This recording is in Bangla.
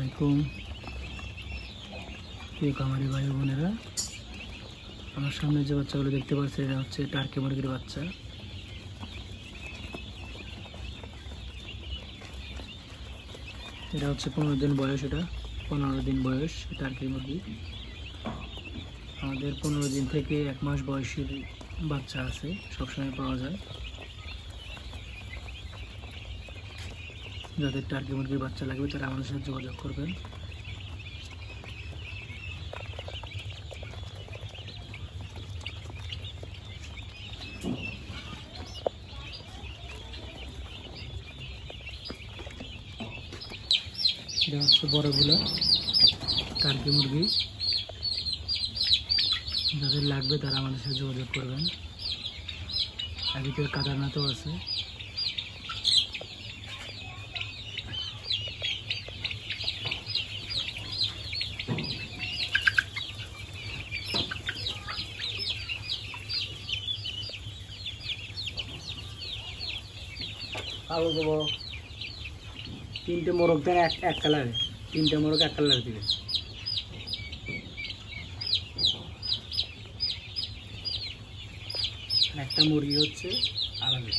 আলাইকুম প্রিয় খামারি ভাই বোনেরা। আমার সামনে যে বাচ্চাগুলো দেখতে পাচ্ছেন এটা হচ্ছে টার্কি মুরগির বাচ্চা। এটা হচ্ছে 15 দিন বয়স। এটা 15 দিন বয়স টার্কি মুরগি। আমাদের 15 দিন থেকে 1 মাস বয়সের বাচ্চা আছে, সবসময় পাওয়া যায়। যাদের টার্কি মুরগির বাচ্চা লাগবে তারা আমাদের সাথে যোগাযোগ করবেন। এটা হচ্ছে বড়গুলো টার্কি মুরগি। যাদের লাগবে তারা আমাদের সাথে যোগাযোগ করবেন। এদিকে কাদারনাথও আছে। আলু দেবো 3টে মোরগ দেন এক কালারে, 3টে মোরগ এক কালার দিবে। একটা মুরগি হচ্ছে আলাদা।